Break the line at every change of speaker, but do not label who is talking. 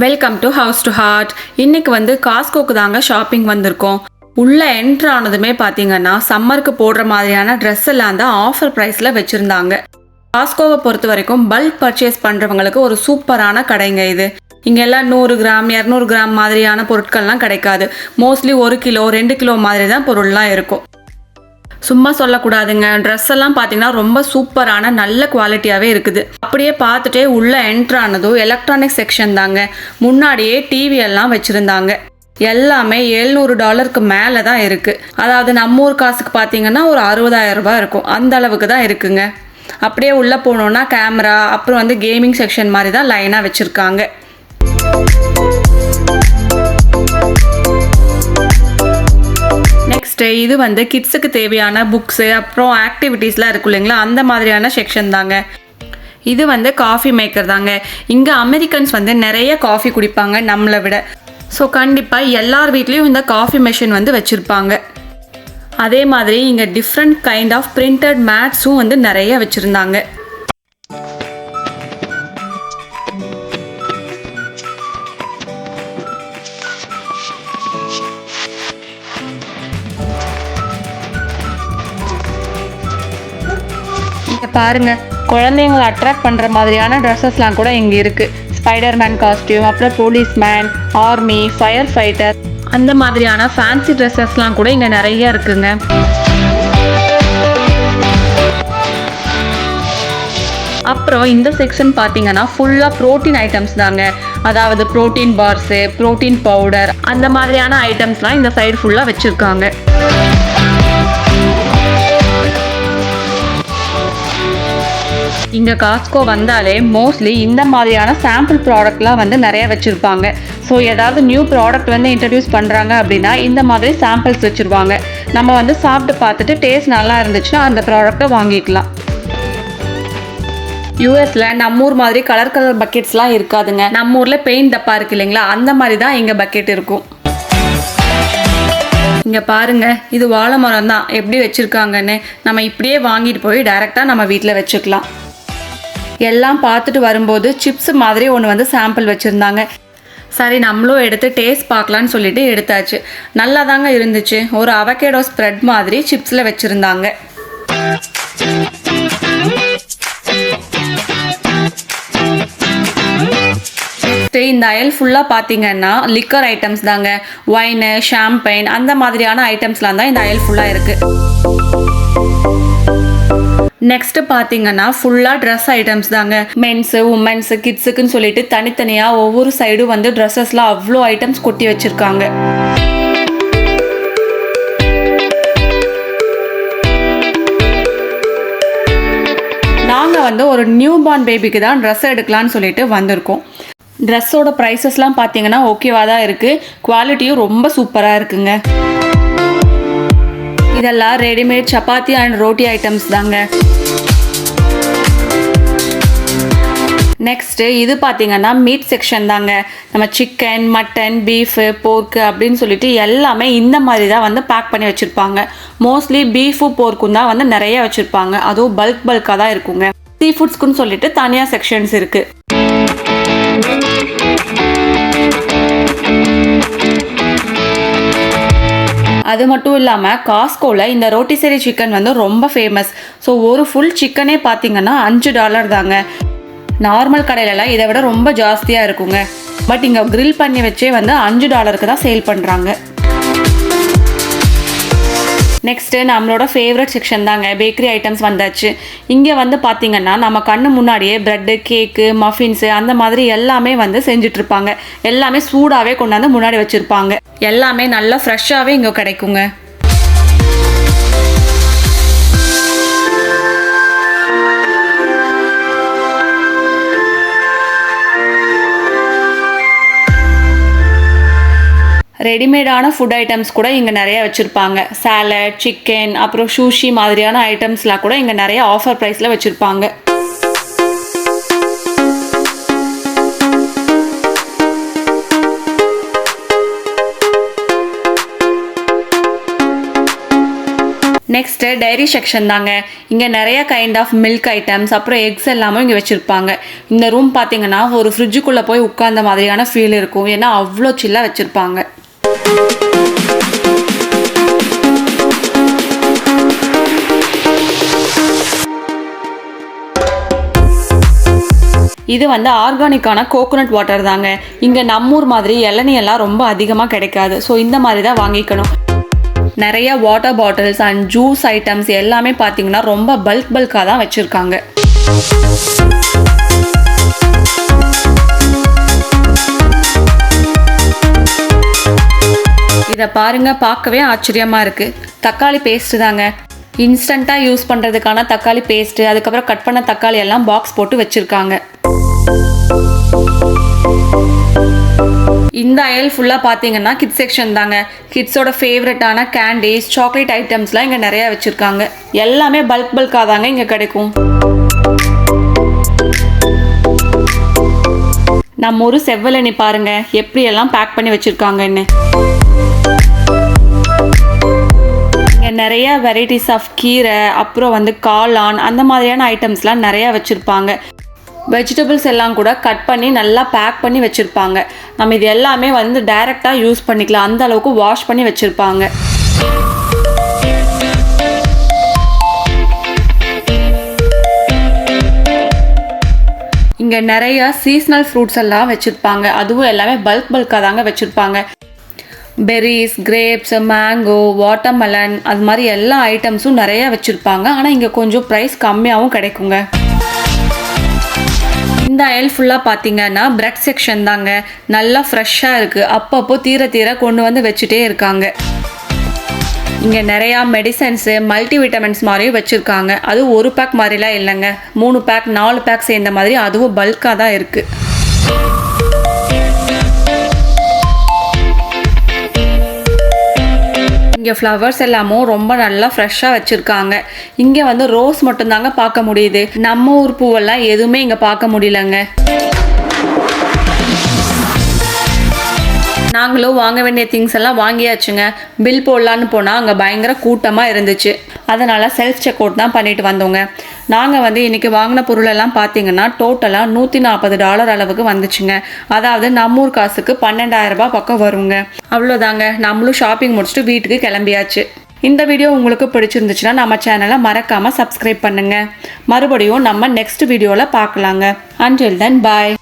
Welcome to house to heart. இன்னைக்கு வந்து காஸ்கோக்கு தாங்க ஷாப்பிங் வந்திருக்கோம். உள்ள என்ட்ரு ஆனதுமே பார்த்தீங்கன்னா சம்மருக்கு போடுற மாதிரியான ட்ரெஸ் எல்லாம் தான் ஆஃபர் ப்ரைஸில் வச்சுருந்தாங்க. காஸ்கோவை பொறுத்த வரைக்கும் பல்க் பர்ச்சேஸ் பண்ணுறவங்களுக்கு ஒரு சூப்பரான கடைங்க இது. இங்கெல்லாம் 100 கிராம் 200 கிராம் மாதிரியான பொருட்கள்லாம் கிடைக்காது. மோஸ்ட்லி 1 கிலோ 2 கிலோ மாதிரி தான் பொருள்லாம் இருக்கும். சும்மா சொல்லக்கூடாதுங்க, ட்ரெஸ் எல்லாம் பார்த்தீங்கன்னா ரொம்ப சூப்பரான நல்ல குவாலிட்டியாகவே இருக்குது. அப்படியே பார்த்துட்டே உள்ள என்ட்ரு ஆனதும் எலக்ட்ரானிக் செக்ஷன் தாங்க. முன்னாடியே டிவி எல்லாம் வச்சுருந்தாங்க. எல்லாமே $700 மேலே தான் இருக்குது. அதாவது நம்ம ஊர் காசுக்கு பார்த்தீங்கன்னா ஒரு 60,000 ரூபாய் இருக்கும். அந்த அளவுக்கு தான் இருக்குங்க. அப்படியே உள்ளே போனோன்னா கேமரா, அப்புறம் வந்து கேமிங் செக்ஷன் மாதிரி தான் லைனாக வச்சுருக்காங்க. நெக்ஸ்ட்டு இது வந்து கிட்ஸுக்கு தேவையான புக்ஸு, அப்புறம் ஆக்டிவிட்டீஸ்லாம் இருக்கும் இல்லைங்களா, அந்த மாதிரியான செக்ஷன் தாங்க. இது வந்து காஃபி மேக்கர் தாங்க. இங்கே அமெரிக்கன்ஸ் வந்து நிறைய காஃபி குடிப்பாங்க நம்மளை விட. ஸோ கண்டிப்பாக எல்லார் வீட்லேயும் இந்த காஃபி மெஷின் வந்து வச்சுருப்பாங்க. அதே மாதிரி இங்கே டிஃப்ரெண்ட் கைண்ட் ஆஃப் பிரிண்டட் மேட்ஸும் வந்து நிறைய வச்சுருந்தாங்க. பாருங்க, குழந்தைங்களை அட்ராக்ட் பண்ணுற மாதிரியான ட்ரெஸ்ஸஸ்லாம் கூட இங்கே இருக்குது. ஸ்பைடர்மேன் காஸ்டியூம், அப்புறம் போலீஸ்மேன், ஆர்மி, ஃபயர் ஃபைட்டர், அந்த மாதிரியான ஃபேன்சி ட்ரெஸ்ஸஸ்லாம் கூட இங்கே நிறைய இருக்குங்க. அப்புறம் இந்த செக்ஷன் பார்த்தீங்கன்னா ஃபுல்லாக ப்ரோட்டீன் ஐட்டம்ஸ் தாங்க. அதாவது ப்ரோட்டீன் பார்ஸு, ப்ரோட்டீன் பவுடர், அந்த மாதிரியான ஐட்டம்ஸ்லாம் இந்த சைடு ஃபுல்லாக வச்சுருக்காங்க. இங்கே காஸ்கோ வந்தாலே மோஸ்ட்லி இந்த மாதிரியான சாம்பிள் ப்ராடக்ட்லாம் வந்து நிறைய வச்சுருப்பாங்க. ஸோ ஏதாவது நியூ ப்ராடக்ட் வந்து இன்ட்ரடியூஸ் பண்ணுறாங்க அப்படின்னா இந்த மாதிரி சாம்பிள்ஸ் வச்சுருவாங்க. நம்ம வந்து சாப்பிட்டு பார்த்துட்டு டேஸ்ட் நல்லா இருந்துச்சுன்னா அந்த ப்ராடக்டை வாங்கிக்கலாம். யூஎஸில் நம்ம ஊர் மாதிரி கலர் பக்கெட்ஸ்லாம் இருக்காதுங்க. நம்ம ஊரில் பெயிண்ட் டப்பா இருக்கு இல்லைங்களா, அந்த மாதிரி தான் இங்கே பக்கெட் இருக்கும். இங்கே பாருங்க, இது வாழை மரம் தான் எப்படி வச்சுருக்காங்கன்னு. நம்ம இப்படியே வாங்கிட்டு போய் டைரெக்டாக நம்ம வீட்டில் வச்சுக்கலாம். எல்லாம் பார்த்துட்டு வரும்போது சிப்ஸ் மாதிரி ஒன்று வந்து சாம்பிள் வச்சுருந்தாங்க. சரி, நம்மளும் எடுத்து டேஸ்ட் பார்க்கலான்னு சொல்லிட்டு எடுத்தாச்சு. நல்லா தாங்க இருந்துச்சு. ஒரு அவகேடோ ஸ்ப்ரெட் மாதிரி சிப்ஸில் வச்சுருந்தாங்க. இந்த அயல் ஃபுல்லாக பார்த்தீங்கன்னா லிக்கர் ஐட்டம்ஸ் தாங்க. ஒயின், ஷாம்பைன், அந்த மாதிரியான ஐட்டம்ஸ்லாம் தான் இந்த அயல் ஃபுல்லாக இருக்குது. நெக்ஸ்ட்டு பார்த்தீங்கன்னா ஃபுல்லாக ட்ரெஸ் ஐட்டம்ஸ் தாங்க. மென்ஸு, உமன்ஸு, கிட்ஸுக்குன்னு சொல்லிட்டு தனித்தனியாக ஒவ்வொரு சைடும் வந்து ட்ரெஸ்ஸஸ்லாம் அவ்வளோ ஐட்டம்ஸ் கொட்டி வச்சுருக்காங்க. நாங்கள் வந்து ஒரு நியூ பார்ன் பேபிக்கு தான் ட்ரெஸ் எடுக்கலான்னு சொல்லிட்டு வந்திருக்கோம். ட்ரெஸ்ஸோட ப்ரைஸஸ்லாம் பார்த்தீங்கன்னா ஓகேவாக தான் இருக்குது. குவாலிட்டியும் ரொம்ப சூப்பராக இருக்குங்க. இதெல்லாம் readymade chapati and roti items தாங்க. நெக்ஸ்ட்டு இது பார்த்தீங்கன்னா மீட் செக்ஷன் தாங்க. நம்ம சிக்கன், மட்டன், பீஃபு, போர்க்கு அப்படின்னு சொல்லிட்டு எல்லாமே இந்த மாதிரி தான் வந்து பேக் பண்ணி வச்சுருப்பாங்க. மோஸ்ட்லி பீஃபும் போர்க்கும் தான் வந்து நிறைய வச்சுருப்பாங்க. அதுவும் பல்காக தான் இருக்குங்க. சீ ஃபுட்ஸ்க்குன்னு சொல்லிட்டு தனியாக செக்ஷன்ஸ் இருக்குது. அது மட்டும் இல்லாமல் காஸ்கோவில் இந்த ரோட்டிசரி சிக்கன் வந்து ரொம்ப ஃபேமஸ். ஸோ ஒரு ஃபுல் சிக்கனே பார்த்தீங்கன்னா $5 தாங்க. நார்மல் கடையிலலாம் இதை விட ரொம்ப ஜாஸ்தியாக இருக்குங்க. பட் இங்கே கிரில் பண்ணி வச்சே வந்து $5 தான் சேல் பண்ணுறாங்க. நெக்ஸ்ட்டு நம்மளோட ஃபேவரட் செக்ஷன் தாங்க. பேக்கரி ஐட்டம்ஸ் வந்தாச்சு. இங்கே வந்து பார்த்திங்கன்னா நம்ம கண்ணு முன்னாடியே ப்ரெட்டு, கேக்கு, மஃபின்ஸு, அந்த மாதிரி எல்லாமே வந்து செஞ்சிட்ருப்பாங்க. எல்லாமே சூடாகவே கொண்டாந்து முன்னாடி வச்சுருப்பாங்க. எல்லாமே நல்லா ஃப்ரெஷ்ஷாகவே இங்கே கிடைக்குங்க. ரெடிமேடான ஃபுட் ஐட்டம்ஸ் கூட இங்கே நிறைய வச்சுருப்பாங்க. சாலட், சிக்கன், அப்புறம் சூஷி மாதிரியான ஐட்டம்ஸ்லாம் கூட இங்கே நிறைய ஆஃபர் ப்ரைஸில் வச்சுருப்பாங்க. நெக்ஸ்ட்டு டைரி செக்ஷன் தாங்க. இங்கே நிறைய கைண்ட் ஆஃப் மில்க் ஐட்டம்ஸ் அப்புறம் எக்ஸ் எல்லாமே இங்கே வச்சுருப்பாங்க. இந்த ரூம் பார்த்தீங்கன்னா ஒரு ஃப்ரிட்ஜுக்குள்ளே போய் உட்கார்ந்த மாதிரியான ஃபீல் இருக்கும். ஏன்னா அவ்வளோ சில்லாக வச்சுருப்பாங்க. இது வந்து ஆர்கானிக்கான கோகோனட் வாட்டர் தாங்க. இங்கே நம்மூர் மாதிரி இளநீயெல்லாம் ரொம்ப அதிகமாக கிடைக்காது. ஸோ இந்த மாதிரி தான் வாங்கிக்கணும். நிறைய water bottles and juice items எல்லாமே பார்த்தீங்கன்னா ரொம்ப பல்காக தான் வச்சுருக்காங்க. இதை பாருங்க, பார்க்கவே ஆச்சரியமாக இருக்குது. தக்காளி பேஸ்ட்டு தாங்க. இன்ஸ்டண்ட்டாக யூஸ் பண்ணுறதுக்கான தக்காளி பேஸ்ட்டு, அதுக்கப்புறம் கட் பண்ண தக்காளி எல்லாம் பாக்ஸ் போட்டு வச்சுருக்காங்க. இந்த அயல் ஃபுல்லாக பார்த்தீங்கன்னா கிட்ஸ் செக்ஷன் தாங்க. கிட்ஸோட ஃபேவரட்டான கேண்டீஸ், சாக்லேட் ஐட்டம்ஸ்லாம் இங்கே நிறையா வச்சுருக்காங்க. எல்லாமே பல்காக தாங்க இங்கே கிடைக்கும். நம்ம ஒரு செவ்வலனி பாருங்க எப்படியெல்லாம் பேக் பண்ணி வச்சுருக்காங்கன்னு. இங்கே நிறைய வெரைட்டிஸ் ஆஃப் கீரை, அப்புறம் வந்து காளான், அந்த மாதிரியான ஐட்டம்ஸ்லாம் நிறையா வச்சுருப்பாங்க. வெஜிடபிள்ஸ் எல்லாம் கூட கட் பண்ணி நல்லா பேக் பண்ணி வச்சுருப்பாங்க. நம்ம இது எல்லாமே வந்து டைரெக்டாக யூஸ் பண்ணிக்கலாம். அந்த அளவுக்கு வாஷ் பண்ணி வச்சுருப்பாங்க. இங்கே நிறைய சீசனல் ஃப்ரூட்ஸ் எல்லாம் வச்சுருப்பாங்க. அதுவும் எல்லாமே பல்காக தாங்க வச்சுருப்பாங்க. பெர்ரிஸ், கிரேப்ஸ், மேங்கோ, வாட்டர்மெலன், அது மாதிரி எல்லா ஐட்டம்ஸும் நிறையா வச்சுருப்பாங்க. ஆனால் இங்கே கொஞ்சம் ப்ரைஸ் கம்மியாகவும் கிடைக்குங்க. இந்த அயல் ஃபுல்லாக பார்த்தீங்கன்னா பிரெட் செக்ஷன் தாங்க. நல்லா ஃப்ரெஷ்ஷாக இருக்குது. அப்பப்போ தீர கொண்டு வந்து வச்சுட்டே இருக்காங்க. இங்கே நிறையா மெடிசன்ஸு, மல்டி விட்டமின்ஸ் மாதிரியும் வச்சுருக்காங்க. அதுவும் ஒரு பேக் மாதிரிலாம் இல்லைங்க. 3 பேக் 4 பேக் சேர்ந்த மாதிரி அதுவும் பல்காக தான் இருக்குது. இங்கே ஃப்ளவர்ஸ் எல்லாமும் ரொம்ப நல்லா ஃப்ரெஷ்ஷாக வச்சுருக்காங்க. இங்கே வந்து ரோஸ் மட்டும்தாங்க பார்க்க முடியுது. நம்ம ஊர் பூவெல்லாம் எதுவுமே இங்கே பார்க்க முடியலங்க. நாங்களும் வாங்க வேண்டிய திங்ஸ் எல்லாம் வாங்கியாச்சுங்க. பில் போடலான்னு போனால் அங்கே பயங்கர கூட்டமாக இருந்துச்சு. அதனால் செல்ஃப் செக் அவுட் தான் பண்ணிட்டு வந்தோங்க. நாங்கள் வந்து இன்றைக்கி வாங்கின பொருளெல்லாம் பார்த்தீங்கன்னா டோட்டலாக $140 அளவுக்கு வந்துச்சுங்க. அதாவது நம்மூர் காசுக்கு 12,000 ரூபாய் பக்கம் வருங்க. அவ்வளோதாங்க, நம்மளும் ஷாப்பிங் முடிச்சுட்டு வீட்டுக்கு கிளம்பியாச்சு. இந்த வீடியோ உங்களுக்கு பிடிச்சிருந்துச்சுன்னா நம்ம சேனலை மறக்காமல் சப்ஸ்கிரைப் பண்ணுங்கள். மறுபடியும் நம்ம நெக்ஸ்ட் வீடியோவில் பார்க்கலாங்க. அன்டில் தென் பாய்.